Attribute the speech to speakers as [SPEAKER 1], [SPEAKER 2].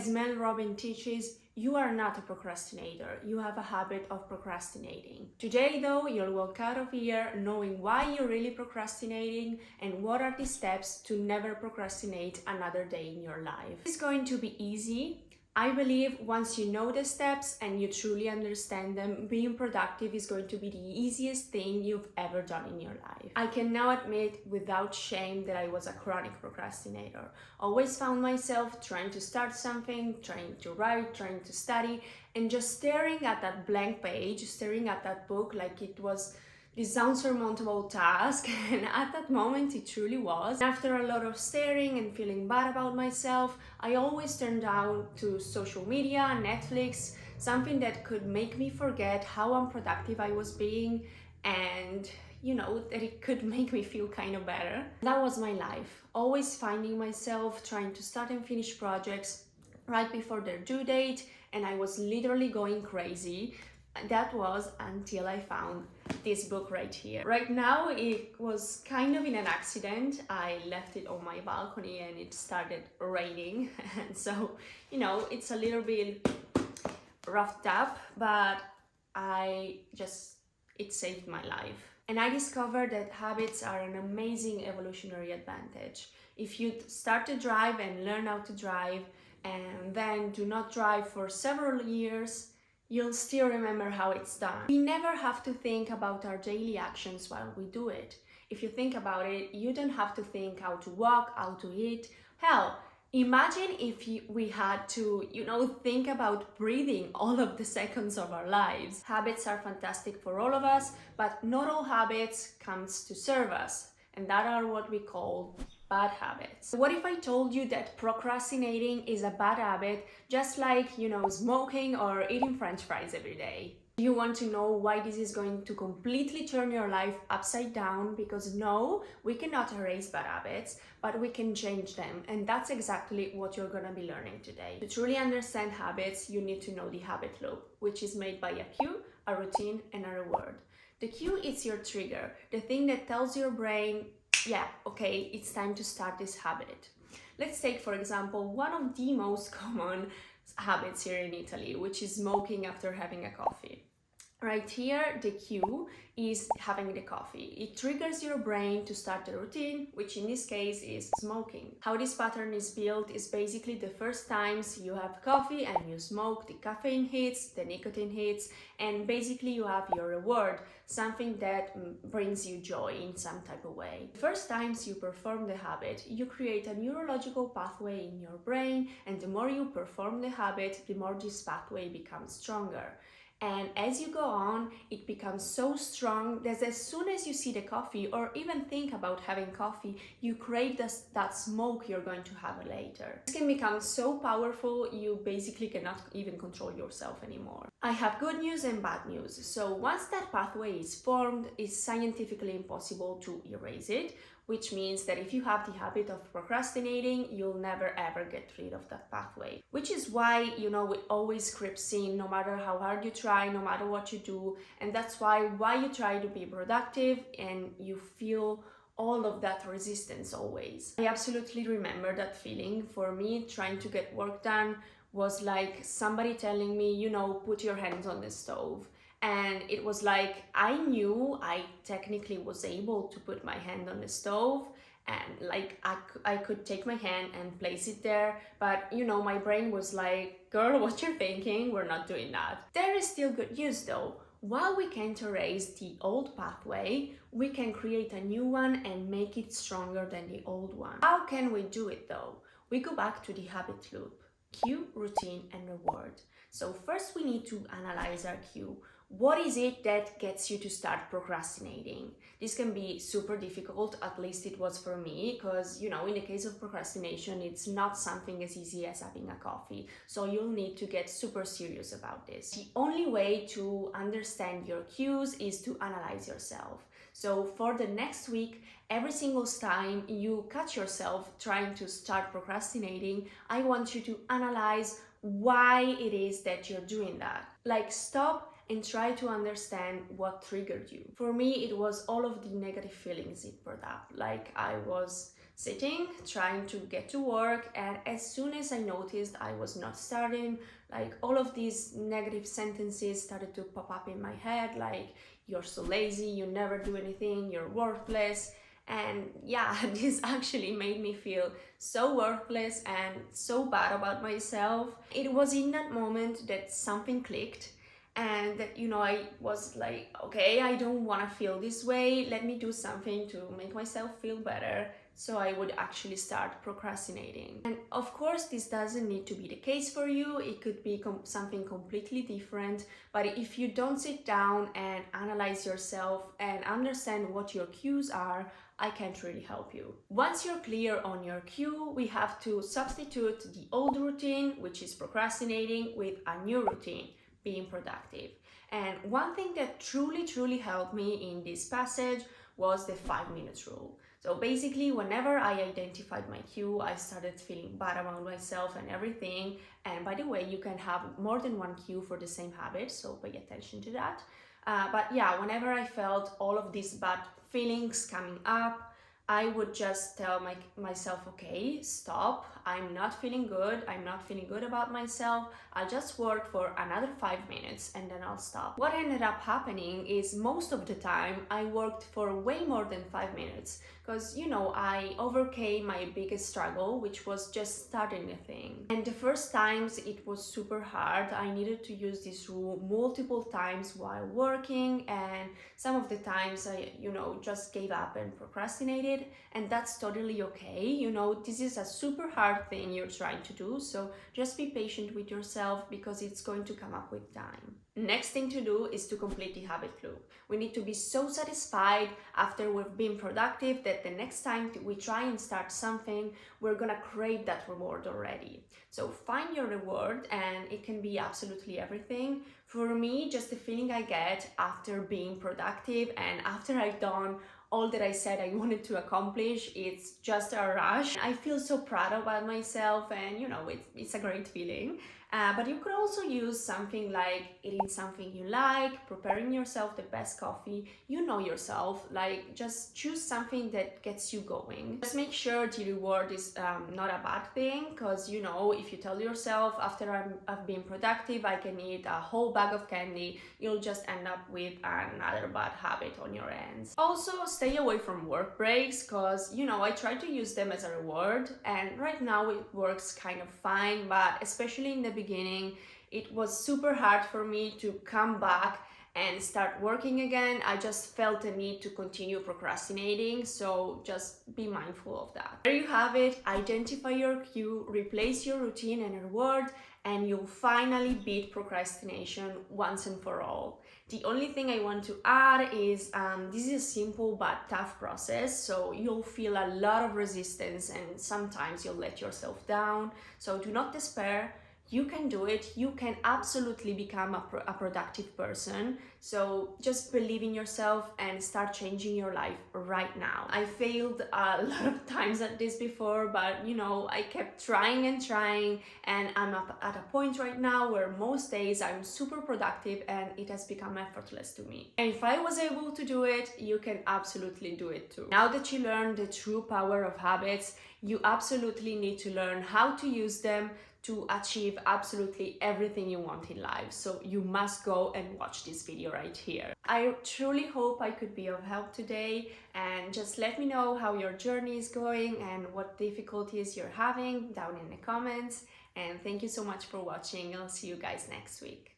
[SPEAKER 1] As Mel Robbins teaches, you are not a procrastinator, you have a habit of procrastinating. Today though, you'll walk out of here knowing why you're really procrastinating and what are the steps to never procrastinate another day in your life. It's going to be easy. I believe once you know the steps and you truly understand them, being productive is going to be the easiest thing you've ever done in your life. I can now admit without shame that I was a chronic procrastinator. Always found myself trying to start something, trying to write, trying to study, and just staring at that blank page, staring at that book like it was this unsurmountable task, and at that moment it truly was. After a lot of staring and feeling bad about myself, I always turned down to social media, Netflix, something that could make me forget how unproductive I was being and that it could make me feel kind of better. That was my life, always finding myself trying to start and finish projects right before their due date, and I was literally going crazy. That was until I found this book right here. Right now, it was kind of in an accident. I left it on my balcony and it started raining. And so, it's a little bit roughed up, but it saved my life. And I discovered that habits are an amazing evolutionary advantage. If you start to drive and learn how to drive and then do not drive for several years, you'll still remember how it's done. We never have to think about our daily actions while we do it. If you think about it, you don't have to think how to walk, how to eat. Hell, imagine if we had to, think about breathing all of the seconds of our lives. Habits are fantastic for all of us, but not all habits comes to serve us. And that are what we call bad habits. What if I told you that procrastinating is a bad habit, just like, smoking or eating French fries every day? Do you want to know why this is going to completely turn your life upside down? Because no, we cannot erase bad habits, but we can change them. And that's exactly what you're gonna be learning today. To truly understand habits, you need to know the habit loop, which is made by a cue, a routine, and a reward. The cue is your trigger, the thing that tells your brain, yeah, okay, it's time to start this habit. Let's take, for example, one of the most common habits here in Italy, which is smoking after having a coffee. Right here, the cue is having the coffee. It triggers your brain to start the routine, which in this case is smoking. How this pattern is built is basically the first times you have coffee and you smoke, the caffeine hits, the nicotine hits, and basically you have your reward, something that brings you joy in some type of way. The first times you perform the habit, you create a neurological pathway in your brain, and the more you perform the habit, the more this pathway becomes stronger. And as you go on, it becomes so strong that as soon as you see the coffee or even think about having coffee, you crave that smoke you're going to have later. This can become so powerful, you basically cannot even control yourself anymore. I have good news and bad news. So once that pathway is formed, it's scientifically impossible to erase it, which means that if you have the habit of procrastinating, you'll never ever get rid of that pathway. Which is why, it always creeps in no matter how hard you try, no matter what you do. And that's why you try to be productive and you feel all of that resistance always. I absolutely remember that feeling. For me, trying to get work done was like somebody telling me, put your hands on the stove. And it was like, I knew I technically was able to put my hand on the stove and like I could take my hand and place it there. But my brain was like, girl, what you're thinking? We're not doing that. There is still good news though. While we can't erase the old pathway, we can create a new one and make it stronger than the old one. How can we do it though? We go back to the habit loop, cue, routine, and reward. So first we need to analyze our cue. What is it that gets you to start procrastinating? This can be super difficult, at least it was for me, because, in the case of procrastination, it's not something as easy as having a coffee. So you'll need to get super serious about this. The only way to understand your cues is to analyze yourself. So for the next week, every single time you catch yourself trying to start procrastinating, I want you to analyze why it is that you're doing that. Like, stop and try to understand what triggered you. For me, it was all of the negative feelings it brought up. Like I was sitting, trying to get to work, and as soon as I noticed I was not starting, like all of these negative sentences started to pop up in my head, like you're so lazy, you never do anything, you're worthless. And yeah, this actually made me feel so worthless and so bad about myself. It was in that moment that something clicked, and that, I was like, okay, I don't want to feel this way, let me do something to make myself feel better. So I would actually start procrastinating. And of course, this doesn't need to be the case for you, it could be something completely different. But if you don't sit down and analyze yourself and understand what your cues are, I can't really help you. Once you're clear on your cue, we have to substitute the old routine, which is procrastinating, with a new routine, being productive. And one thing that truly helped me in this passage was the 5 minutes rule. So basically, whenever I identified my cue, I started feeling bad about myself and everything. And by the way, you can have more than one cue for the same habit, so pay attention to that. But yeah, whenever I felt all of these bad feelings coming up, I would just tell myself, okay, stop, I'm not feeling good about myself, I'll just work for another 5 minutes and then I'll stop. What ended up happening is most of the time I worked for way more than 5 minutes, because I overcame my biggest struggle, which was just starting a thing. And the first times it was super hard. I needed to use this rule multiple times while working, and some of the times I just gave up and procrastinated, and that's totally okay. This is a super hard thing you're trying to do, so just be patient with yourself because it's going to come up with time. Next thing to do is to complete the habit loop. We need to be so satisfied after we've been productive that the next time we try and start something, we're gonna crave that reward already. So find your reward, and it can be absolutely everything. For me, just the feeling I get after being productive and after I've done all that I said I wanted to accomplish, it's just a rush. I feel so proud about myself, and it's a great feeling. But you could also use something like eating something you like, preparing yourself the best coffee. You know yourself, like just choose something that gets you going. Just make sure the reward is not a bad thing, because if you tell yourself after I've been productive I can eat a whole bag of candy, you'll just end up with another bad habit on your hands. Also, stay away from work breaks, because I try to use them as a reward, and right now it works kind of fine, but especially in the beginning it was super hard for me to come back and start working again. I just felt a need to continue procrastinating, so just be mindful of that. There you have it. Identify your cue, replace your routine and reward, and you'll finally beat procrastination once and for all. The only thing I want to add is this is a simple but tough process, so you'll feel a lot of resistance and sometimes you'll let yourself down. So do not despair. You can do it. You can absolutely become a productive person. So just believe in yourself and start changing your life right now. I failed a lot of times at this before, but I kept trying and trying, and I'm at a point right now where most days I'm super productive and it has become effortless to me. And if I was able to do it, you can absolutely do it too. Now that you learn the true power of habits, you absolutely need to learn how to use them to achieve absolutely everything you want in life. So you must go and watch this video right here. I truly hope I could be of help today, and just let me know how your journey is going and what difficulties you're having down in the comments. And thank you so much for watching. I'll see you guys next week.